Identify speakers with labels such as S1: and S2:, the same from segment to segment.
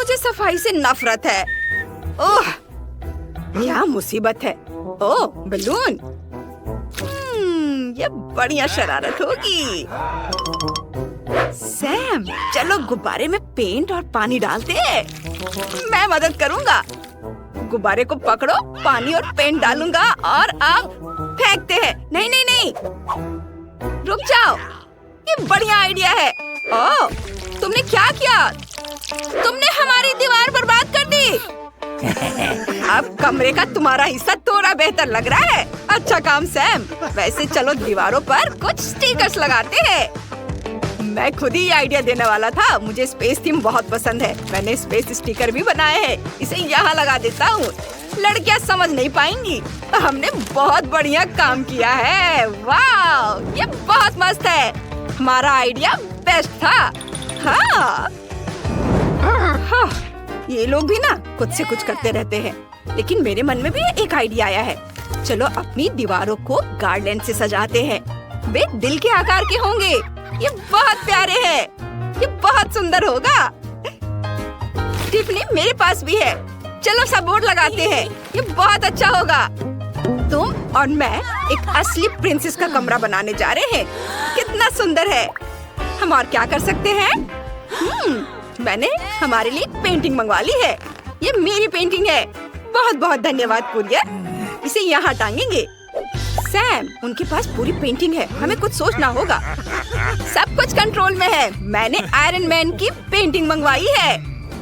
S1: मुझे सफाई से नफरत है। ओह, क्या मुसीबत है। ओह, बलून। ये बढ़िया शरारत होगी। सैम, चलो गुब्बारे में पेंट और पानी डालते हैं। मैं मदद करूंगा। गुब्बारे को पकड़ो, पानी और पेंट डालूंगा और अब फेंकते हैं। नहीं नहीं नहीं, रुक जाओ, ये बढ़िया आइडिया है। ओह, तुमने क्या किया? तुमने हमारी दीवार बर्बाद कर दी। अब कमरे का तुम्हारा हिस्सा थोड़ा बेहतर लग रहा है। अच्छा काम सैम। वैसे चलो दीवारों पर कुछ स्टिकर्स लगाते हैं। मैं खुद ही आइडिया देने वाला था। मुझे स्पेस थीम बहुत पसंद है। मैंने स्पेस स्टिकर भी बनाए हैं। इसे यहाँ लगा देता हूँ। लड़कियाँ समझ नहीं पाएंगी। हमने बहुत बढ़िया काम किया है। वाह, ये बहुत मस्त है। हमारा आइडिया बेस्ट था। हाँ, ये लोग भी ना खुद से कुछ करते रहते हैं, लेकिन मेरे मन में भी एक आइडिया आया है। चलो अपनी दीवारों को गार्डन से सजाते हैं। वे दिल के आकार के होंगे। ये बहुत प्यारे हैं। ये बहुत सुंदर होगा। टिफनी, मेरे पास भी है। चलो सब बोर्ड लगाते हैं। ये बहुत अच्छा होगा। तुम और मैं एक असली प्रिंसेस का कमरा बनाने जा रहे हैं। कितना सुंदर है। हम और क्या कर सकते हैं? मैंने हमारे लिए पेंटिंग मंगवा ली है। ये मेरी पेंटिंग है। बहुत बहुत धन्यवाद कुरियर। इसे यहाँ टांगेंगे। सैम, उनके पास पूरी पेंटिंग है। हमें कुछ सोचना होगा। सब कुछ कंट्रोल में है। मैंने आयरन मैन की पेंटिंग मंगवाई है।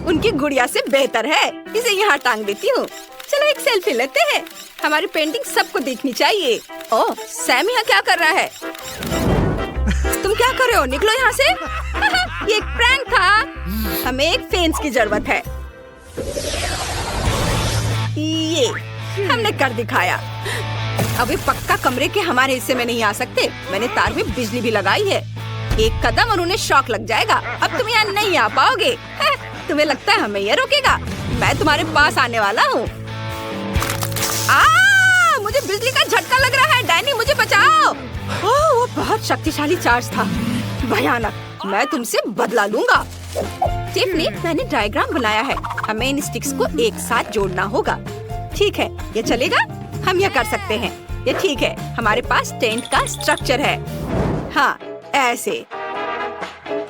S1: उनकी गुड़िया से बेहतर है। इसे यहाँ टांग देती हूँ। चलो एक सेल्फी लेते हैं। हमारी पेंटिंग सबको देखनी चाहिए। ओह, सैम यहाँ क्या कर रहा है? तुम क्या कर रहे हो? निकलो यहाँ से। ये एक प्रैंक था। हमें एक फेंस की जरूरत है। ये हमने कर दिखाया। अब ये पक्का कमरे के हमारे हिस्से में नहीं आ सकते। मैंने तार में बिजली भी लगाई है। एक कदम और उन्हें शॉक लग जाएगा। अब तुम यहाँ नहीं आ पाओगे। तुम्हें लगता है हमें ये रोकेगा? मैं तुम्हारे पास आने वाला हूँ। मुझे बिजली का झटका लग रहा है। डैनी, मुझे बचाओ। ओह, वो बहुत शक्तिशाली चार्ज था। भयानक। मैं तुमसे बदला लूंगा। टिफनी, मैंने डायग्राम बनाया है। हमें इन स्टिक्स को एक साथ जोड़ना होगा। ठीक है, ये चलेगा। हम यह कर सकते हैं। ये ठीक है। हमारे पास टेंट का स्ट्रक्चर है। हाँ, ऐसे।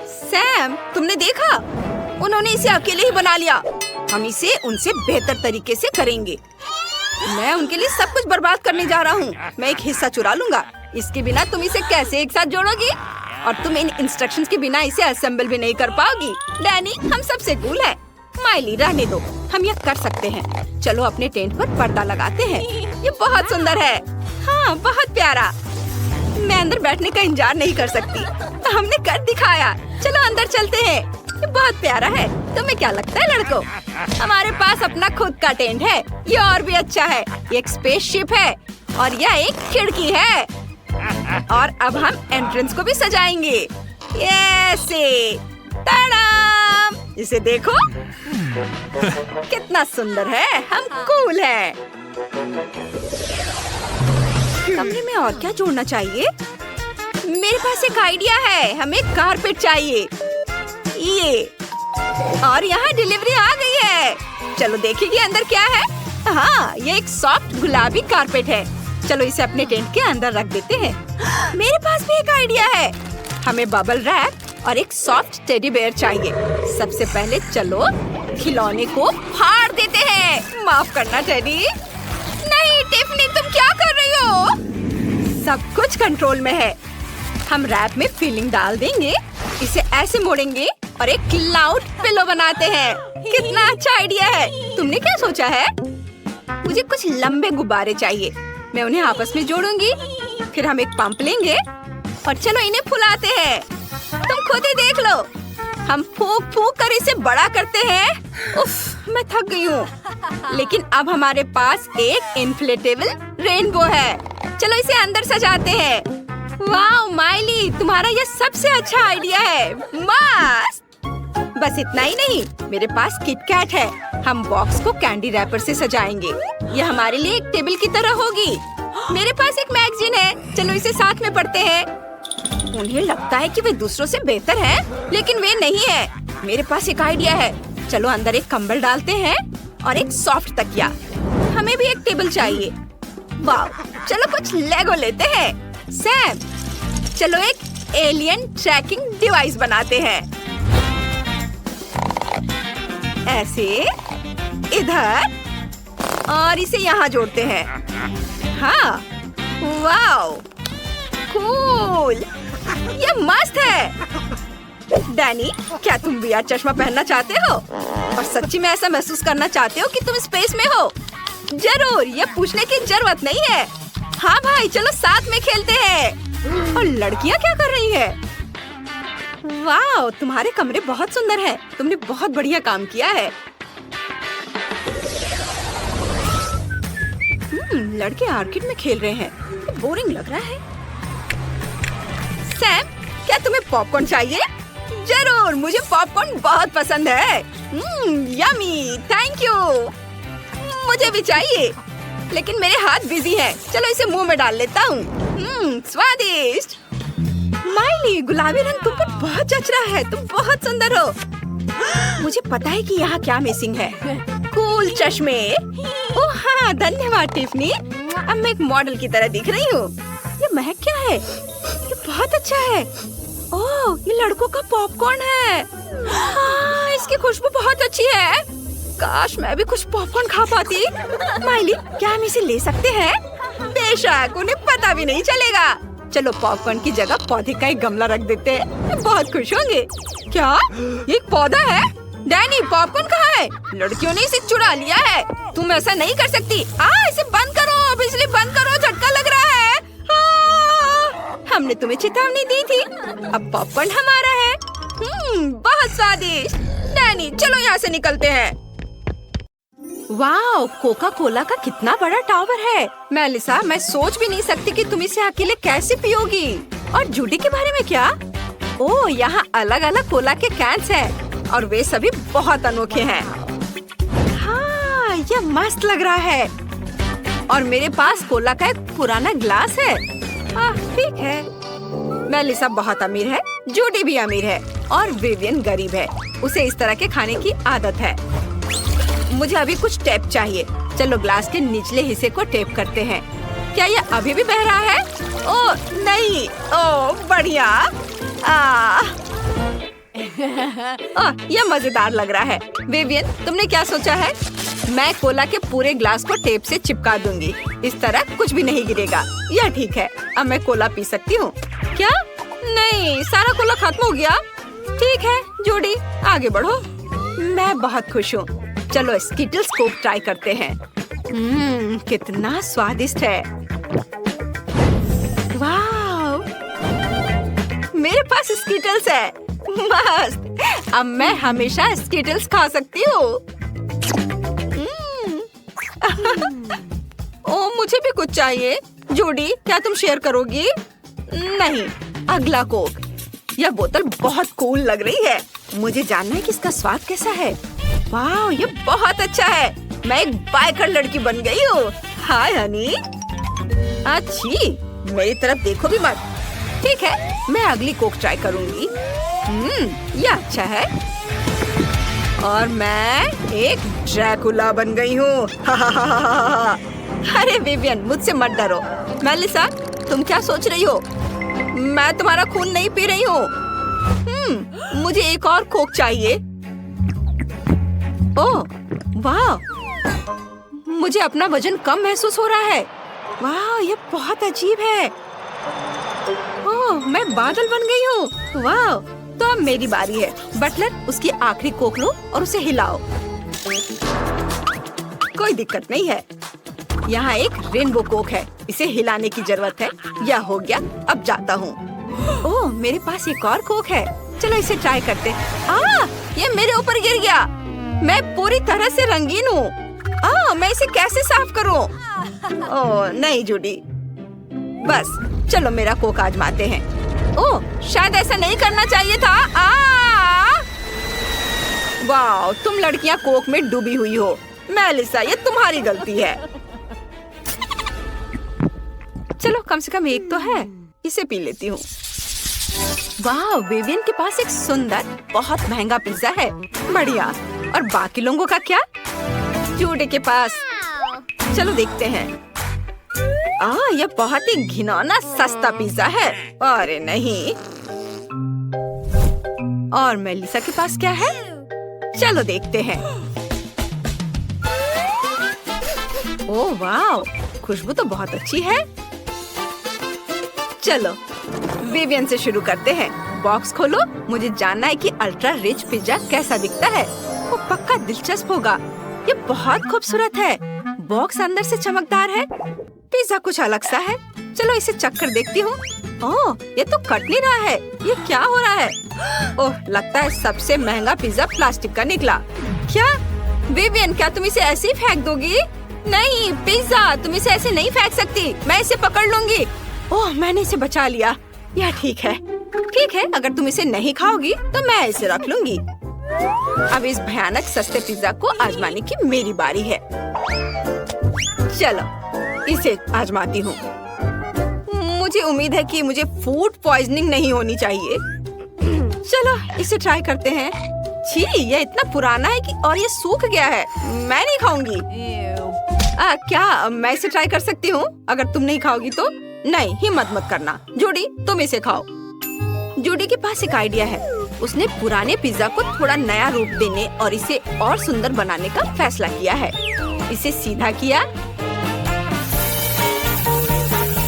S1: सैम, तुमने देखा? उन्होंने इसे अकेले ही बना लिया। हम इसे उनसे बेहतर तरीके से करेंगे। मैं उनके लिए सब कुछ बर्बाद करने जा रहा हूँ। मैं एक हिस्सा चुरा लूंगा। इसके बिना तुम इसे कैसे एक साथ जोड़ोगी? और तुम इन इंस्ट्रक्शंस के बिना इसे असेंबल भी नहीं कर पाओगी। डैनी, हम सबसे कूल है। माइली, रहने दो। हम यह कर सकते हैं। चलो अपने टेंट पर पर्दा लगाते हैं। ये बहुत सुंदर है। हाँ, बहुत प्यारा। मैं अंदर बैठने का इंतजार नहीं कर सकती। हमने कर दिखाया। चलो अंदर चलते हैं। ये बहुत प्यारा है। तुम्हें क्या लगता है लड़कों? हमारे पास अपना खुद का टेंट है। ये और भी अच्छा है। ये एक स्पेसशिप है और यह एक खिड़की है। और अब हम एंट्रेंस को भी सजाएंगे। ऐसे। ताड़ाम! इसे देखो। कितना सुंदर है। हम कूल है। कमरे में और क्या जोड़ना चाहिए? मेरे पास एक आइडिया है। हमें कारपेट चाहिए। ये। और यहाँ डिलीवरी आ गई है। चलो देखेंगे अंदर क्या है। हाँ, ये एक सॉफ्ट गुलाबी कारपेट है। चलो इसे अपने टेंट के अंदर रख देते हैं। मेरे पास भी एक आइडिया है। हमें बबल रैप और एक सॉफ्ट टेडी बेयर चाहिए। सबसे पहले चलो खिलौने को फाड़ देते हैं। माफ करना टेडी। नहीं टिफनी, तुम क्या कर रही हो? सब कुछ कंट्रोल में है। हम रैप में फीलिंग डाल देंगे। इसे ऐसे मोड़ेंगे और एक क्लाउड पिलो बनाते हैं। कितना अच्छा आइडिया है। तुमने क्या सोचा है? मुझे कुछ लंबे गुब्बारे चाहिए। मैं उन्हें आपस में जोड़ूंगी। फिर हम एक पंप लेंगे और चलो इन्हें फुलाते हैं। तुम खुद ही देख लो। हम फूंक फूंक कर इसे बड़ा करते हैं। उफ, मैं थक गई हूँ। लेकिन अब हमारे पास एक इन्फ्लेटेबल रेनबो है। चलो इसे अंदर सजाते हैं। वाह माइली, तुम्हारा ये सबसे अच्छा आइडिया है। मस्त। बस इतना ही नहीं, मेरे पास किटकैट है। हम बॉक्स को कैंडी रैपर से सजाएंगे। ये हमारे लिए एक टेबल की तरह होगी। मेरे पास एक मैगजीन है। चलो इसे साथ में पढ़ते हैं। उन्हें लगता है कि वे दूसरों से बेहतर हैं, लेकिन वे नहीं है। मेरे पास एक आइडिया है। चलो अंदर एक कंबल डालते हैं और एक सॉफ्ट तकिया। हमें भी एक टेबल चाहिए। वाह, चलो कुछ लेगो लेते हैं। सैम, चलो एक एलियन ट्रैकिंग डिवाइस बनाते हैं। ऐसे, इधर, और इसे यहाँ जोड़ते हैं। हाँ, वाओ, कूल, ये मस्त है। डैनी, क्या तुम VR चश्मा पहनना चाहते हो और सच्ची में ऐसा महसूस करना चाहते हो कि तुम स्पेस में हो? जरूर, ये पूछने की जरूरत नहीं है। हाँ भाई, चलो साथ में खेलते हैं। और लड़कियाँ क्या कर रही है? वाह, तुम्हारे कमरे बहुत सुंदर हैं। तुमने बहुत बढ़िया काम किया है। लड़के आर्किड में खेल रहे हैं। बोरिंग लग रहा है। सैम, क्या तुम्हें पॉपकॉर्न चाहिए? जरूर, मुझे पॉपकॉर्न बहुत पसंद है। Yummy, thank you. मुझे भी चाहिए, लेकिन मेरे हाथ बिजी हैं। चलो इसे मुंह में डाल लेता हूँ। स्वादिष्ट। माइली, गुलाबी रंग तुम पर बहुत जच रहा है। तुम बहुत सुंदर हो। मुझे पता है कि यहाँ क्या मिसिंग है। कूल चश्मे। ओह हाँ, धन्यवाद टिफनी। अब मैं एक मॉडल की तरह दिख रही हूँ। ये महक क्या है? ये बहुत अच्छा है। ओह, ये लड़कों का पॉपकॉर्न है। हाँ, इसकी खुशबू बहुत अच्छी है। काश मैं भी कुछ पॉपकॉर्न खा पाती। माइली, क्या हम इसे ले सकते हैं? बेशक, उन्हें पता भी नहीं चलेगा। चलो पॉपकॉर्न की जगह पौधे का एक गमला रख देते हैं। बहुत खुश होंगे। क्या ये एक पौधा है? डैनी, पॉपकॉर्न कहाँ है? लड़कियों ने इसे चुरा लिया है। तुम ऐसा नहीं कर सकती। इसे बंद करो, बिजली बंद करो, झटका लग रहा है। हमने तुम्हें चेतावनी दी थी। अब पॉपकॉर्न हमारा है। बहुत स्वादिष्ट। डैनी, चलो यहाँ से निकलते हैं। वाह, कोका कोला का कितना बड़ा टावर है। मेलिसा, मैं सोच भी नहीं सकती कि तुम इसे अकेले कैसे पियोगी। और जूडी के बारे में क्या? ओह, यहाँ अलग अलग कोला के कैंस हैं और वे सभी बहुत अनोखे हैं। हाँ, ये मस्त लग रहा है। और मेरे पास कोला का एक पुराना ग्लास है। ठीक है। मेलिसा बहुत अमीर है, जूडी भी अमीर है और विवियन गरीब है। उसे इस तरह के खाने की आदत है। मुझे अभी कुछ टेप चाहिए। चलो ग्लास के निचले हिस्से को टेप करते हैं। क्या ये अभी भी बह रहा है? ओह नहीं, ओह बढ़िया। यह मजेदार लग रहा है। विवियन, तुमने क्या सोचा है? मैं कोला के पूरे ग्लास को टेप से चिपका दूंगी। इस तरह कुछ भी नहीं गिरेगा। यह ठीक है। अब मैं कोला पी सकती हूँ क्या? नहीं, सारा कोला खत्म हो गया। ठीक है जूडी, आगे बढ़ो। मैं बहुत खुश हूँ। चलो स्किटल्स को ट्राई करते हैं। कितना स्वादिष्ट है। वाह, मेरे पास स्किटल्स है। मस्त। अब मैं हमेशा स्किटल्स खा सकती हूँ। ओह, मुझे भी कुछ चाहिए। जूडी, क्या तुम शेयर करोगी? नहीं, अगला कोक। यह बोतल बहुत कूल लग रही है। मुझे जानना है कि इसका स्वाद कैसा है। वाह, ये बहुत अच्छा है। मैं एक बाइकर लड़की बन गई हूँ। हाय हनी। अच्छी, मेरी तरफ देखो भी मत। ठीक है, मैं अगली कोक ट्राई करूंगी। ये अच्छा है। और मैं एक ड्रैकुला बन गई हूँ। अरे विवियन, मुझसे मत डरो। मेलिसा, तुम क्या सोच रही हो? मैं तुम्हारा खून नहीं पी रही हूँ। मुझे एक और कोक चाहिए। ओह वाह, मुझे अपना वजन कम महसूस हो रहा है। वाह, ये बहुत अजीब है। ओह, मैं बादल बन गई हूँ। वाह, तो अब मेरी बारी है। बटलर, उसकी आखिरी कोक लो और उसे हिलाओ। कोई दिक्कत नहीं है। यहाँ एक रेनबो कोक है। इसे हिलाने की जरूरत है। यह हो गया। अब जाता हूँ। ओह, मेरे पास एक और कोक है। चलो इसे ट्राई करते। ये मेरे ऊपर गिर गया। मैं पूरी तरह से रंगीन हूँ। मैं इसे कैसे साफ करूँ? ओह नहीं जूडी, बस चलो मेरा कोक आजमाते हैं। ओह, शायद ऐसा नहीं करना चाहिए था। वाह, तुम लड़कियां कोक में डूबी हुई हो। मेलिसा, ये तुम्हारी गलती है। चलो कम से कम एक तो है, इसे पी लेती हूँ। वाह, विवियन के पास एक सुंदर बहुत महंगा पिज्जा है। बढ़िया। और बाकी लोगों का क्या? जूडी के पास। चलो देखते हैं। यह बहुत ही घिनौना सस्ता पिज्जा है। अरे नहीं। और मेलिसा के पास क्या है? चलो देखते हैं। ओह वाह, खुशबू तो बहुत अच्छी है। चलो विवियन से शुरू करते हैं। बॉक्स खोलो, मुझे जानना है कि अल्ट्रा रिच पिज्जा कैसा दिखता है। वो पक्का दिलचस्प होगा। ये बहुत खूबसूरत है। बॉक्स अंदर से चमकदार है। पिज्जा कुछ अलग सा है। चलो इसे चख कर देखती हूँ। ओह, ये तो कट नहीं रहा है। ये क्या हो रहा है? ओह, लगता है सबसे महंगा पिज्जा प्लास्टिक का निकला। क्या विवियन, क्या तुम इसे ऐसे ही फेंक दोगी? नहीं पिज्जा, तुम इसे ऐसे नहीं फेंक सकती। मैं इसे पकड़ लूंगी। ओह, मैंने इसे बचा लिया। यह ठीक है। ठीक है, अगर तुम इसे नहीं खाओगी तो मैं इसे रख लूंगी। अब इस भयानक सस्ते पिज्जा को आजमाने की मेरी बारी है। चलो इसे आजमाती हूँ। मुझे उम्मीद है कि मुझे फूड पॉइजनिंग नहीं होनी चाहिए। चलो इसे ट्राई करते हैं। छी, यह इतना पुराना है कि और ये सूख गया है। मैं नहीं खाऊंगी। क्या मैं इसे ट्राई कर सकती हूँ? अगर तुम नहीं खाओगी तो? नहीं, हिम्मत मत करना। जूडी, तुम इसे खाओ। जूडी के पास एक आइडिया है। उसने पुराने पिज्जा को थोड़ा नया रूप देने और इसे और सुंदर बनाने का फैसला किया है। इसे सीधा किया,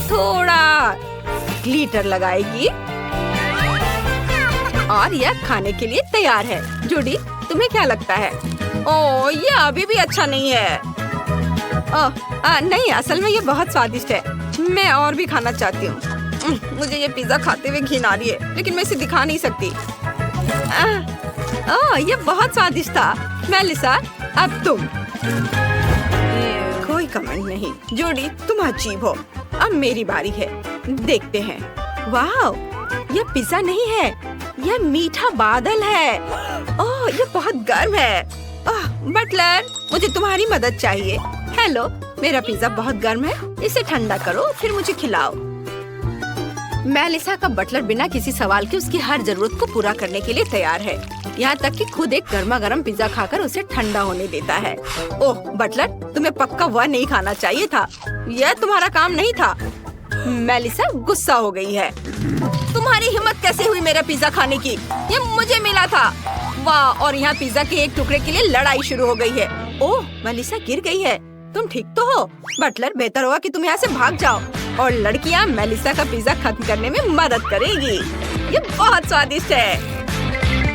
S1: थोड़ा ग्लिटर लगाएगी और यह खाने के लिए तैयार है। जूडी, तुम्हें क्या लगता है? ओह, ये अभी भी अच्छा नहीं है। नहीं, असल में ये बहुत स्वादिष्ट है। मैं और भी खाना चाहती हूँ। मुझे ये पिज्जा खाते हुए घिन आ रही है, लेकिन मैं इसे दिखा नहीं सकती। ये बहुत स्वादिष्ट था। मेलिसा, अब तुम। कोई कमेंट नहीं। जूडी, तुम अजीब हो। अब मेरी बारी है। देखते हैं। वाह, ये पिज्जा नहीं है, यह मीठा बादल है। ओह, ये बहुत गर्म है। बटलर, मुझे तुम्हारी मदद चाहिए। हेलो, मेरा पिज्जा बहुत गर्म है। इसे ठंडा करो, फिर मुझे खिलाओ। मेलिसा का बटलर बिना किसी सवाल के उसकी हर जरूरत को पूरा करने के लिए तैयार है। यहाँ तक कि खुद एक गर्मा गर्म पिज्जा खाकर उसे ठंडा होने देता है। ओह बटलर, तुम्हें पक्का वह नहीं खाना चाहिए था। यह तुम्हारा काम नहीं था। मेलिसा गुस्सा हो गई है। तुम्हारी हिम्मत कैसे हुई मेरा पिज्जा खाने की? ये मुझे मिला था। वाह, और यहाँ पिज्जा के एक टुकड़े के लिए लड़ाई शुरू हो गई है। ओह, मेलिसा गिर गई है। तुम ठीक तो हो? बटलर, बेहतर होगा कि तुम यहाँ से भाग जाओ और लड़कियाँ मेलिसा का पिज्जा खत्म करने में मदद करेगी। ये बहुत स्वादिष्ट है।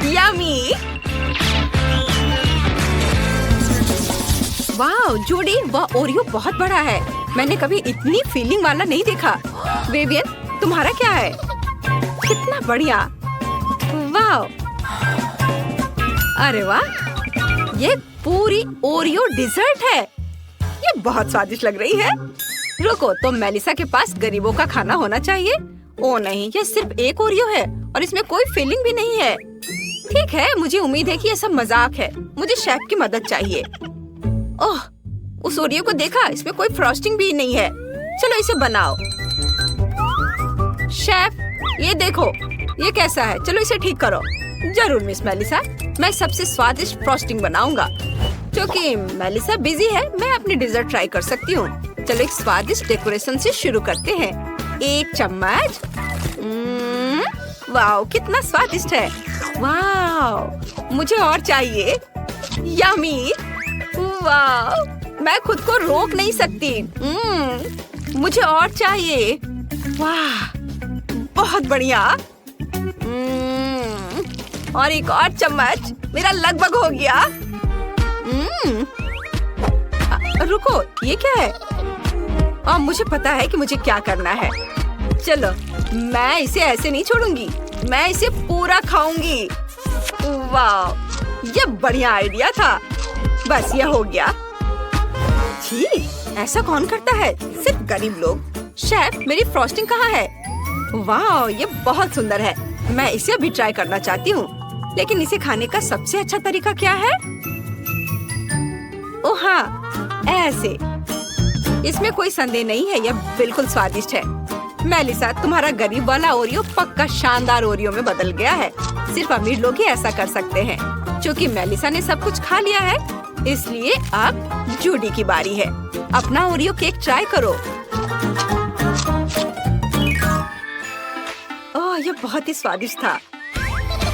S1: यम्मी। वाह जूडी, वह ओरियो बहुत बड़ा है। मैंने कभी इतनी फीलिंग वाला नहीं देखा। विवियन, तुम्हारा क्या है? कितना बढ़िया। वाह, अरे वाह, ये पूरी ओरियो डिजर्ट है। ये बहुत स्वादिष्ट लग रही है। रुको, तो मेलिसा के पास गरीबों का खाना होना चाहिए। ओ नहीं, ये सिर्फ एक ओरियो है और इसमें कोई फिलिंग भी नहीं है। ठीक है, मुझे उम्मीद है कि ये सब मजाक है। मुझे शेफ की मदद चाहिए। ओह, उस ओरियो को देखा, इसमें कोई फ्रॉस्टिंग भी नहीं है। चलो इसे बनाओ। शेफ, ये देखो, ये कैसा है? चलो इसे ठीक करो। जरूर मिस मेलिसा, मैं सबसे स्वादिष्ट फ्रॉस्टिंग बनाऊंगा। क्योंकि मेलिसा बिजी है, मैं अपनी डिजर्ट ट्राई कर सकती हूँ। चलो एक स्वादिष्ट डेकोरेशन से शुरू करते हैं। 1 चम्मच। वाह, कितना स्वादिष्ट है। वाह, मुझे और चाहिए। यम्मी। वाह, मैं खुद को रोक नहीं सकती। मुझे और चाहिए। वाह, बहुत बढ़िया। और एक और चम्मच। मेरा लगभग हो गया। रुको, ये क्या है? मुझे पता है कि मुझे क्या करना है। चलो, मैं इसे ऐसे नहीं छोड़ूंगी। मैं इसे पूरा खाऊंगी। वाह, ये बढ़िया आइडिया था। बस ये हो गया। छी, ऐसा कौन करता है? सिर्फ गरीब लोग। शेफ, मेरी फ्रॉस्टिंग कहाँ है? वाह, ये बहुत सुंदर है। मैं इसे अभी ट्राई करना चाहती हूँ। लेकिन इसे खाने का सबसे अच्छा तरीका क्या है? ओह हाँ, ऐसे। इसमें कोई संदेह नहीं है, यह बिल्कुल स्वादिष्ट है। मेलिसा, तुम्हारा गरीब वाला ओरियो पक्का शानदार ओरियो में बदल गया है। सिर्फ अमीर लोग ही ऐसा कर सकते हैं। चूँकि मेलिसा ने सब कुछ खा लिया है, इसलिए अब जूडी की बारी है। अपना ओरियो केक ट्राई करो। ओह, ये बहुत ही स्वादिष्ट था।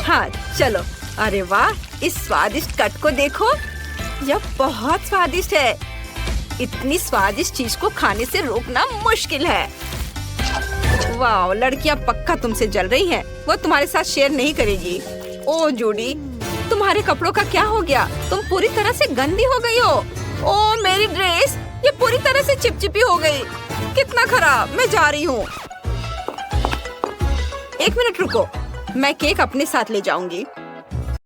S1: हाँ, चलो। अरे वाह, इस स्वादिष्ट कट को देखो। यह बहुत स्वादिष्ट है। इतनी स्वादिष्ट चीज को खाने से रोकना मुश्किल है। वाह, लड़कियां पक्का तुमसे जल रही हैं। वो तुम्हारे साथ शेयर नहीं करेगी। ओ जूडी, तुम्हारे कपड़ों का क्या हो गया? तुम पूरी तरह से गंदी हो गई हो। ओ मेरी ड्रेस, ये पूरी तरह से चिपचिपी हो गई। कितना खराब। मैं जा रही हूँ। एक मिनट रुको, मैं केक अपने साथ ले जाऊंगी।